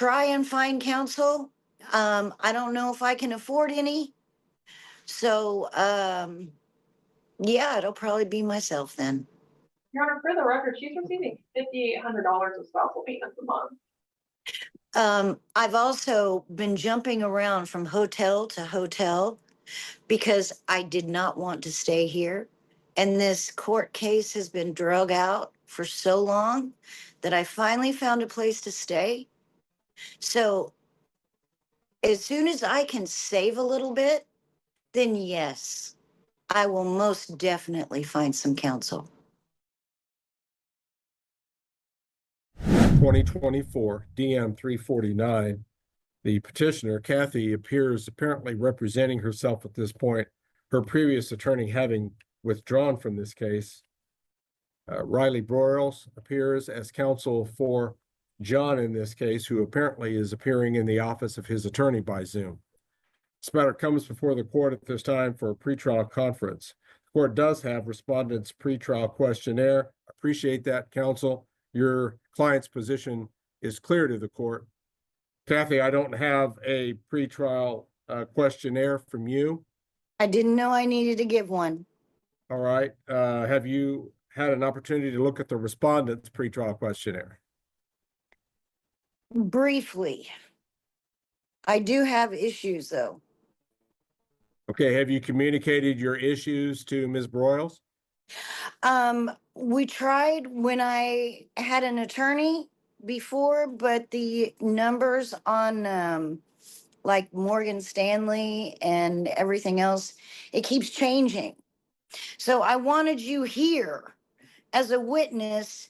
try and find counsel. I don't know if I can afford any. So, yeah, it'll probably be myself then. Your Honor, for the record, she's receiving $5,800 of spousal maintenance a month. I've also been jumping around from hotel to hotel because I did not want to stay here. And this court case has been drug out for so long that I finally found a place to stay. So as soon as I can save a little bit, then yes, I will most definitely find some counsel. 2024 DM 349. The petitioner, Kathy, appears apparently representing herself at this point, her previous attorney having withdrawn from this case. Riley Broyles appears as counsel for John in this case, who apparently is appearing in the office of his attorney by Zoom. This matter comes before the court at this time for a pretrial conference. The court does have respondents' pretrial questionnaire. Appreciate that, counsel. Your client's position is clear to the court. Kathy, I don't have a pretrial questionnaire from you. I didn't know I needed to give one. All right. Have you had an opportunity to look at the respondent's pretrial questionnaire? Briefly. I do have issues though. Okay. Have you communicated your issues to Ms. Broyles? We tried when I had an attorney before, but the numbers on like Morgan Stanley and everything else, it keeps changing. So I wanted you here as a witness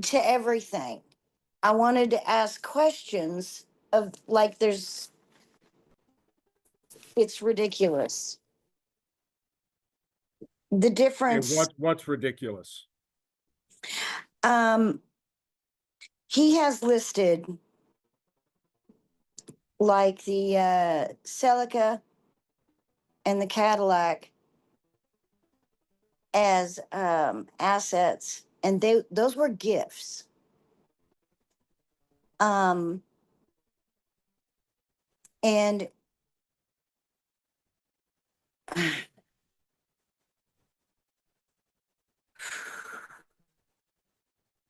to everything. I wanted to ask questions of like it's ridiculous. The difference. And what's ridiculous? He has listed like the Celica and the Cadillac as assets, and those were gifts. And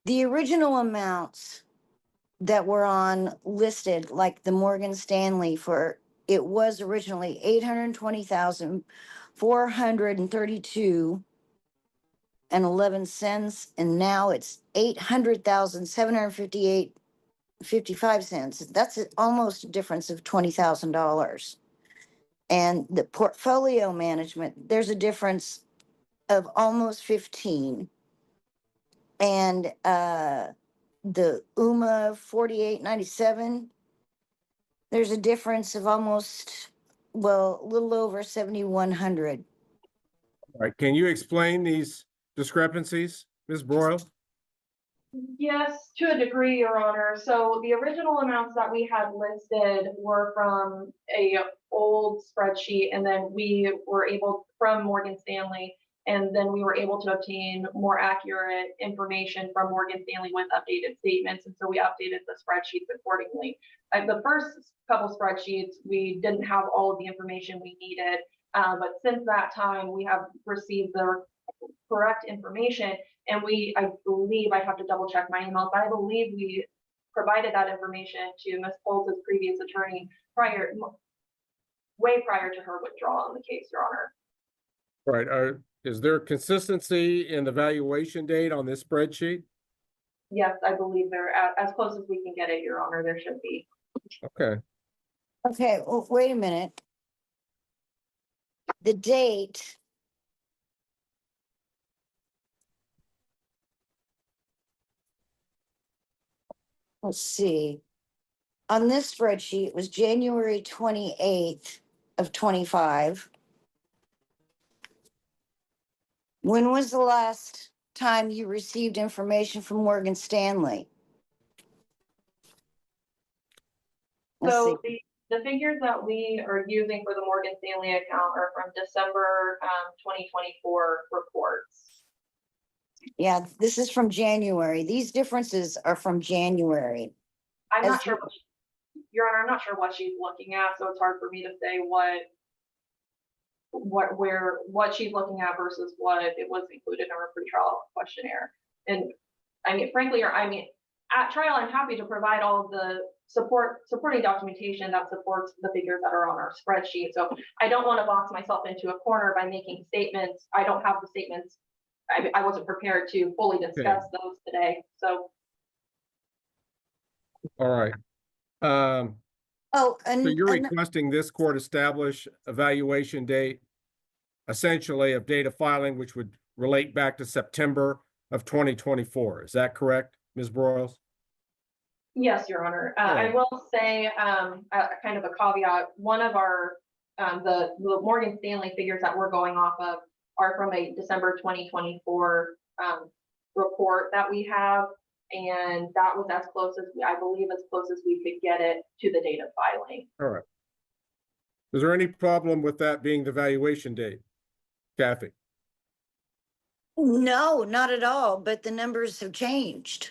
the original amounts that were on listed, like the Morgan Stanley for, it was originally 820,432 and 11 cents, and now it's 800,758.55 cents. That's almost a difference of $20,000. And the portfolio management, there's a difference of almost 15. And the UMA 4897, there's a difference of almost, well, a little over 7,100. All right. Can you explain these discrepancies, Ms. Broyles? Yes, to a degree, Your Honor. So the original amounts that we had listed were from a old spreadsheet, and then we were able, from Morgan Stanley, and then we were able to obtain more accurate information from Morgan Stanley with updated statements, and so we updated the spreadsheets accordingly. The first couple spreadsheets, we didn't have all of the information we needed, but since that time, we have received the correct information, and I believe, I have to double check my emails, but I believe we provided that information to Ms. Polz's previous attorney way prior to her withdrawal in the case, Your Honor. All right. Is there consistency in the valuation date on this spreadsheet? Yes, I believe they're as close as we can get it, Your Honor. There should be. Okay. Okay, well, wait a minute. The date. Let's see. On this spreadsheet, it was January 28th of 25. When was the last time you received information from Morgan Stanley? So the figures that we are using for the Morgan Stanley account are from December 2024 reports. Yeah, this is from January. These differences are from January. I'm not As- sure, Your Honor, I'm not sure what she's looking at, so it's hard for me to say what she's looking at versus what it was included in her pretrial questionnaire. And I mean, frankly, at trial, I'm happy to provide all of the supporting documentation that supports the figures that are on our spreadsheet. So I don't want to box myself into a corner by making statements. I don't have the statements. I wasn't prepared to fully discuss those today. So. All right. Oh, So and, you're requesting this court establish a valuation date, essentially of date of filing, which would relate back to September of 2024. Is that correct, Ms. Broyles? Yes, Your Honor. I will say, kind of a caveat, one of our, the Morgan Stanley figures that we're going off of are from a December 2024 report that we have. And that was as close as, I believe, as close as we could get it to the date of filing. All right. Is there any problem with that being the valuation date, Kathy? no, not at all, but the numbers have changed.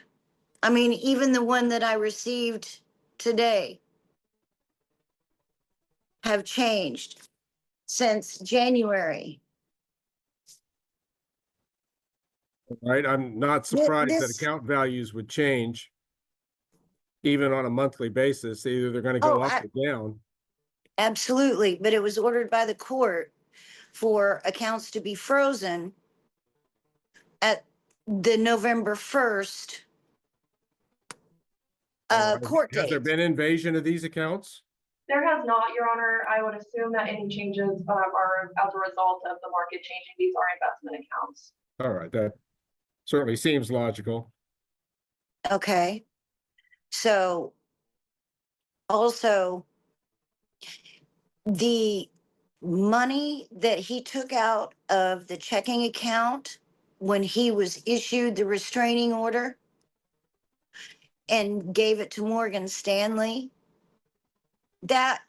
I mean, even the one that I received today have changed since January. Right, I'm not surprised that This- account values would change even on a monthly basis. Either they're going to go Oh, up or down. Absolutely, but it was ordered by the court for accounts to be frozen at the November 1st court Has there date. been invasion of these accounts? There has not, Your Honor. I would assume that any changes are as a result of the market changing. These are investment accounts. All right, that certainly seems logical. Okay. So also the money that he took out of the checking account when he was issued the restraining order and gave it to Morgan Stanley, that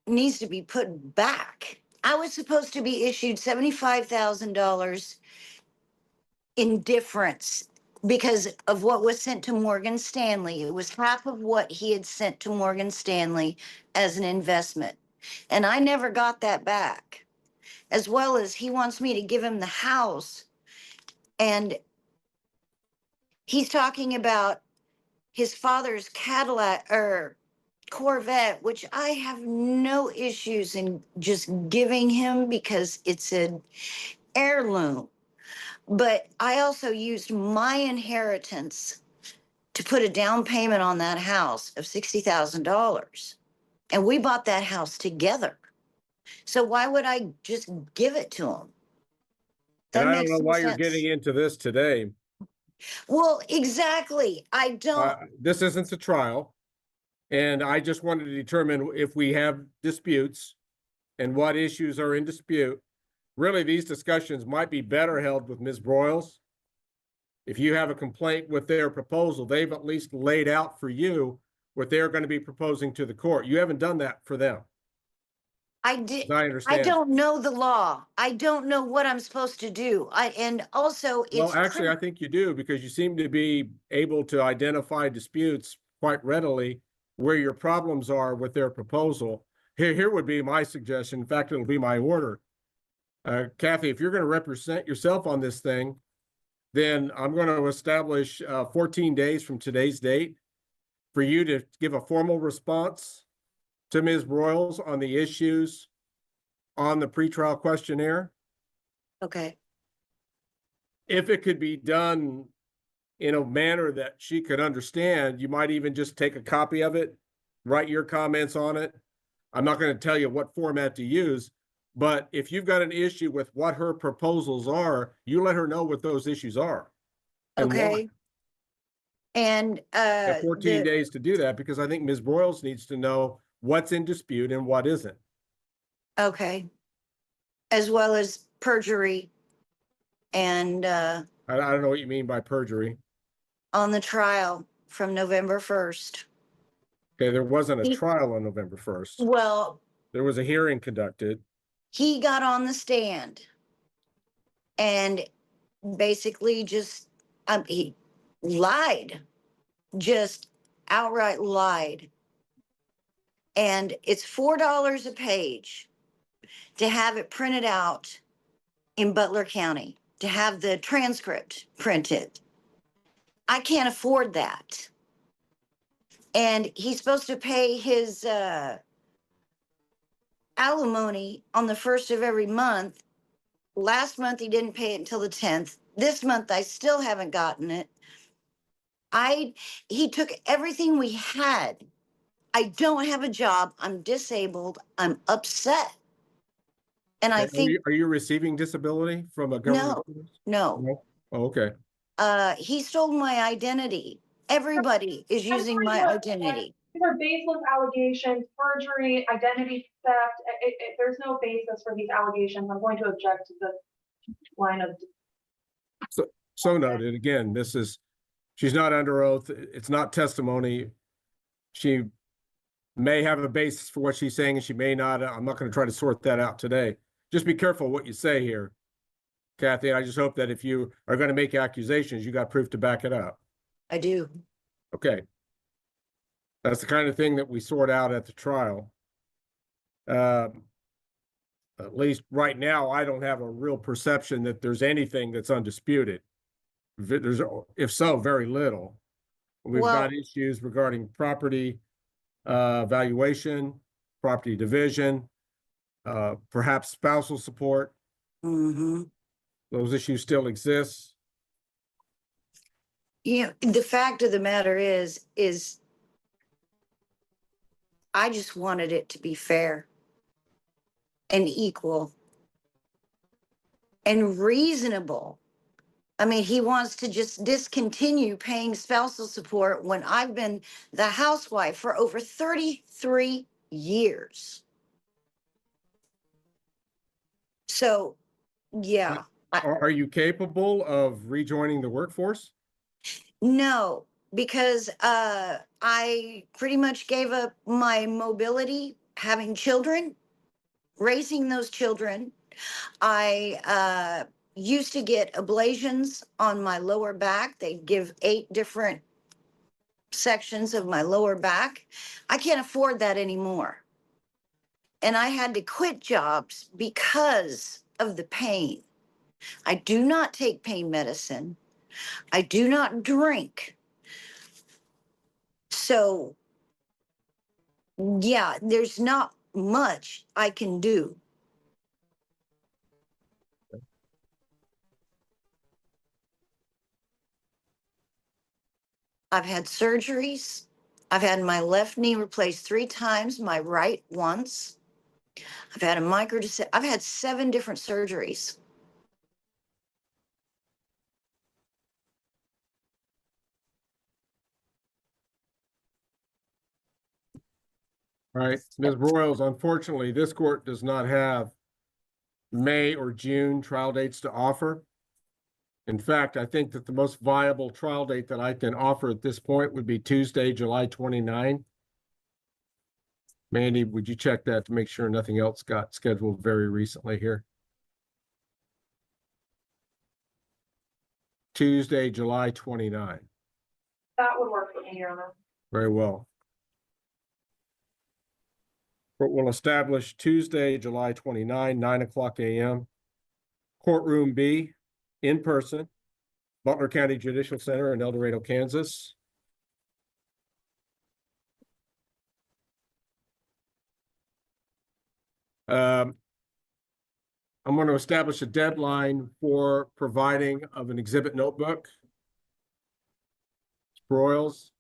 needs to be put back. I was supposed to be issued $75,000 in difference because of what was sent to Morgan Stanley. It was half of what he had sent to Morgan Stanley as an investment. And I never got that back. As well as he wants me to give him the house. And he's talking about his father's Cadillac or Corvette, which I have no issues in just giving him because it's an heirloom. But I also used my inheritance to put a down payment on that house of $60,000. And we bought that house together. So why would I just give it to him? That And I don't makes know no why you're sense. getting into this today. Well, exactly. I don't. This isn't a trial. And I just wanted to determine if we have disputes and what issues are in dispute. Really, these discussions might be better held with Ms. Broyles. If you have a complaint with their proposal, they've at least laid out for you what they're going to be proposing to the court. You haven't done that for them. I did. I I understand. don't know the law. I don't know what I'm supposed to do. And also it's Well, actually, I think you do because you seem to be able to identify disputes quite readily where your problems are with their proposal. Here would be my suggestion. In fact, it'll be my order. Kathy, if you're going to represent yourself on this thing, then I'm going to establish 14 days from today's date for you to give a formal response to Ms. Broyles on the issues on the pretrial questionnaire. Okay. If it could be done in a manner that she could understand, you might even just take a copy of it, write your comments on it. I'm not going to tell you what format to use, but if you've got an issue with what her proposals are, you let her know what those issues are. And why. Okay. And You have 14 days to do that because I think Ms. Broyles needs to know what's in dispute and what isn't. Okay. As well as perjury and I don't know what you mean by perjury. on the trial from November 1st. Okay, there wasn't a trial on November 1st. Well, There was a hearing conducted. he got on the stand and basically just, he lied, just outright lied. And it's $4 a page to have it printed out in Butler County, to have the transcript printed. I can't afford that. And he's supposed to pay his alimony on the first of every month. Last month he didn't pay it until the 10th. This month I still haven't gotten it. He took everything we had. I don't have a job. I'm disabled. I'm upset. And I think Are you receiving disability from a government? no. No? Oh, okay. He stole my identity. Everybody is using my identity. These are baseless allegations, perjury, identity theft. There's no basis for these allegations. I'm going to object to this line of. So noted. Again, she's not under oath. It's not testimony. She may have a basis for what she's saying and she may not. I'm not going to try to sort that out today. Just be careful what you say here, Kathy. I just hope that if you are going to make accusations, you got proof to back it up. I do. Okay. That's the kind of thing that we sort out at the trial. At least right now, I don't have a real perception that there's anything that's undisputed. There's, if so, very little. We've got issues regarding property valuation, property division, perhaps spousal support. Mm-hmm. Those issues still exist. You know, the fact of the matter is I just wanted it to be fair and equal and reasonable. I mean, he wants to just discontinue paying spousal support when I've been the housewife for over 33 years. So, yeah. Are you capable of rejoining the workforce? No, because I pretty much gave up my mobility, having children, raising those children. I used to get ablations on my lower back. They give 8 different sections of my lower back. I can't afford that anymore. And I had to quit jobs because of the pain. I do not take pain medicine. I do not drink. So, yeah, there's not much I can do. I've had surgeries. I've had my left knee replaced 3 times, my right once. I've had a I've had 7 different surgeries. All right, Ms. Broyles, unfortunately, this court does not have May or June trial dates to offer. In fact, I think that the most viable trial date that I can offer at this point would be Tuesday, July 29. Mandy, would you check that to make sure nothing else got scheduled very recently here? Tuesday, July 29. That would work for me, Your Honor. Very well. Court will establish Tuesday, July 29, 9:00 a.m. Courtroom B, in person, Butler County Judicial Center in El Dorado, Kansas. I'm going to establish a deadline for providing of an exhibit notebook. Broyles,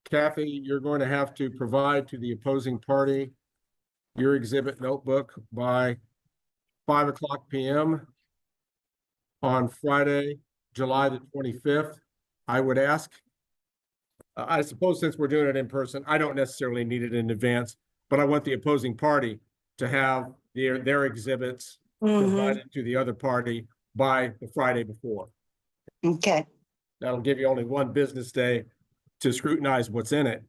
Kathy, you're going to have to provide to the opposing party your exhibit notebook by 5:00 p.m. on Friday, July the 25th. I would ask, I suppose since we're doing it in person, I don't necessarily need it in advance, but I want the opposing party to have their exhibits provided to the other party by the Friday before. Okay. That'll give you only one business day to scrutinize what's in it.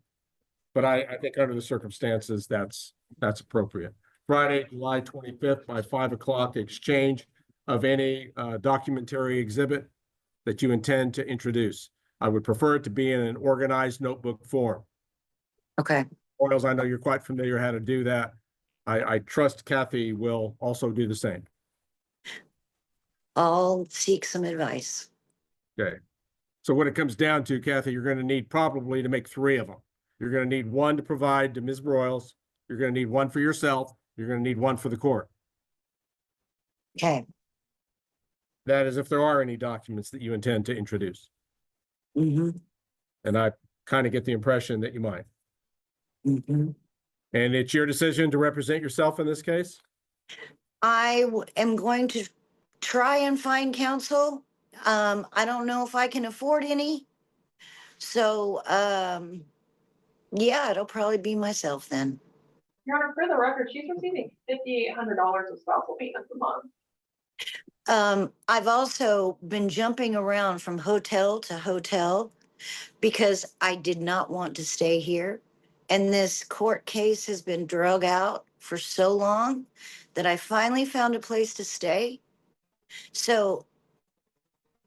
But I think under the circumstances, that's appropriate. Friday, July 25th by 5:00 exchange. of any documentary exhibit that you intend to introduce. I would prefer it to be in an organized notebook form. Okay. Oils, I know you're quite familiar how to do that. I trust Kathy will also do the same. I'll seek some advice. Okay. So what it comes down to, Kathy, you're going to need probably to make 3 of them. You're going to need 1 to provide to Ms. Broyles. You're going to need 1 for yourself. You're going to need 1 for the court. Okay. That is if there are any documents that you intend to introduce. Mm-hmm. And I kind of get the impression that you might. Mm-hmm. And it's your decision to represent yourself in this case? Am going to try and find counsel. I don't know if I can afford any. So, yeah, it'll probably be myself then. Your Honor, for the record, she's receiving $5,800 of spousal payments a month. I've also been jumping around from hotel to hotel because I did not want to stay here. And this court case has been drug out for so long that I finally found a place to stay. So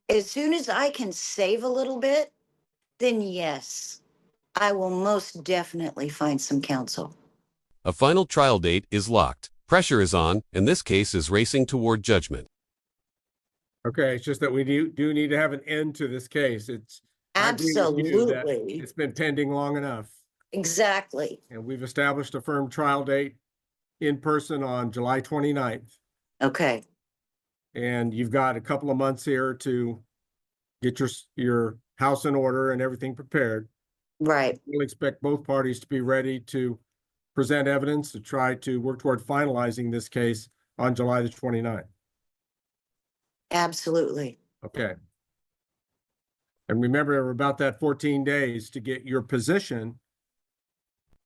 as soon as I can save a little bit, then yes, I will most definitely find some counsel. A final trial date is locked. Pressure is on, and this case is racing toward judgment. Okay, it's just that we do need to have an end to this case. I agree with you that Absolutely. it's been pending long enough. Exactly. And we've established a firm trial date in person on July 29th. Okay. And you've got a couple of months here to get your house in order and everything prepared. Right. We'll expect both parties to be ready to present evidence to try to work toward finalizing this case on July the 29th. Absolutely. Okay. And remember about that 14 days to get your position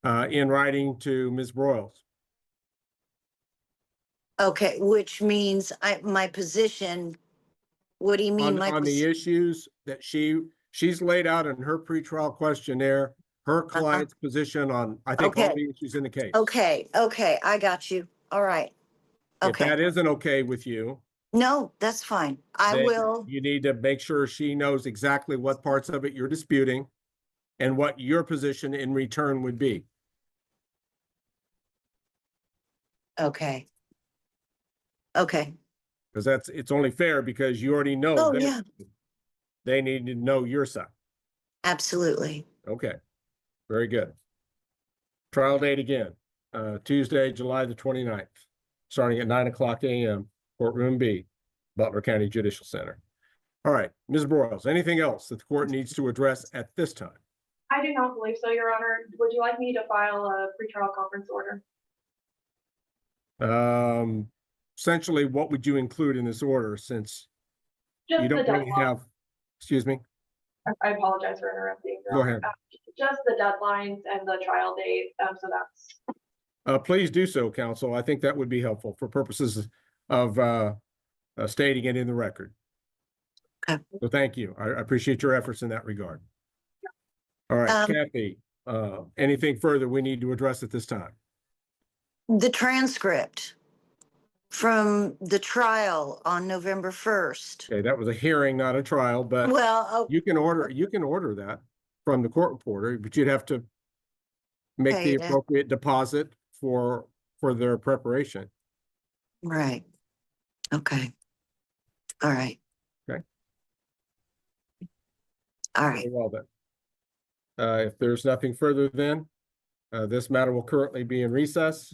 in writing to Ms. Broyles. Okay, which means my position, what do you mean? On the issues that she's laid out in her pretrial questionnaire, her client's position on, I think, all Okay. the issues in the case. Okay, I got you. All right. If Okay. that isn't okay with you, No, that's fine. I then will. you need to make sure she knows exactly what parts of it you're disputing and what your position in return would be. Okay. Okay. Because it's only fair because you already know Oh, yeah, they need to know your side. absolutely. Okay, very good. Trial date again, Tuesday, July the 29th, starting at 9:00 a.m., Courtroom B, Butler County Judicial Center. All right, Ms. Broyles, anything else that the court needs to address at this time? I do not believe so, Your Honor. Would you like me to file a pretrial conference order? Essentially, what would you include in this order since Just you the don't really deadline. have, excuse me? I apologize for interrupting. Your Go Honor. ahead. Just the deadlines and the trial date. So that's. Please do so, counsel. I think that would be helpful for purposes of stating it in the record. Okay. So thank you. I appreciate your efforts in that regard. All right, Kathy, anything further we need to address at this time? The transcript from the trial on November 1st. Okay, that was a hearing, not a trial, but Well, you can order that from the court reporter, but you'd have to make the Paid it. appropriate deposit for their preparation. right. Okay. All right. Okay. All right. Very well then. If there's nothing further then, this matter will currently be in recess,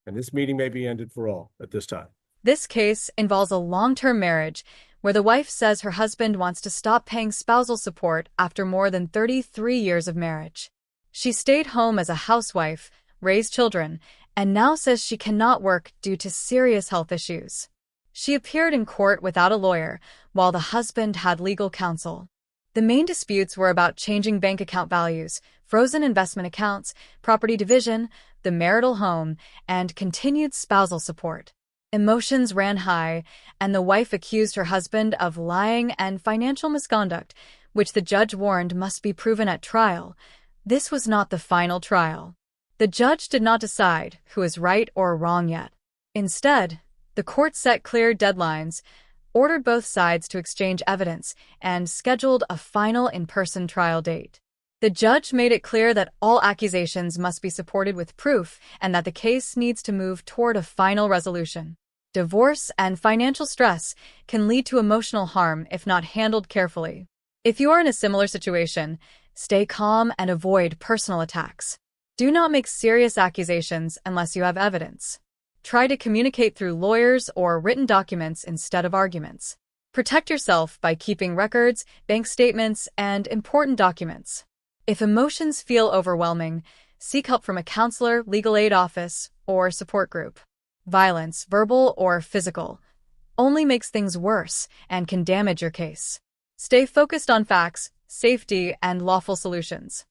and this meeting may be ended for all at this time. This case involves a long-term marriage where the wife says her husband wants to stop paying spousal support after more than 33 years of marriage. She stayed home as a housewife, raised children, and now says she cannot work due to serious health issues. She appeared in court without a lawyer, while the husband had legal counsel. The main disputes were about changing bank account values, frozen investment accounts, property division, the marital home, and continued spousal support. Emotions ran high, and the wife accused her husband of lying and financial misconduct, which the judge warned must be proven at trial. This was not the final trial. The judge did not decide who is right or wrong yet. Instead, The court set clear deadlines, ordered both sides to exchange evidence, and scheduled a final in-person trial date. The judge made it clear that all accusations must be supported with proof and that the case needs to move toward a final resolution. Divorce and financial stress can lead to emotional harm if not handled carefully. If you are in a similar situation, stay calm and avoid personal attacks. Do not make serious accusations unless you have evidence. Try to communicate through lawyers or written documents instead of arguments. Protect yourself by keeping records, bank statements, and important documents. If emotions feel overwhelming, seek help from a counselor, legal aid office, or support group. Violence, verbal or physical, only makes things worse and can damage your case. Stay focused on facts, safety, and lawful solutions.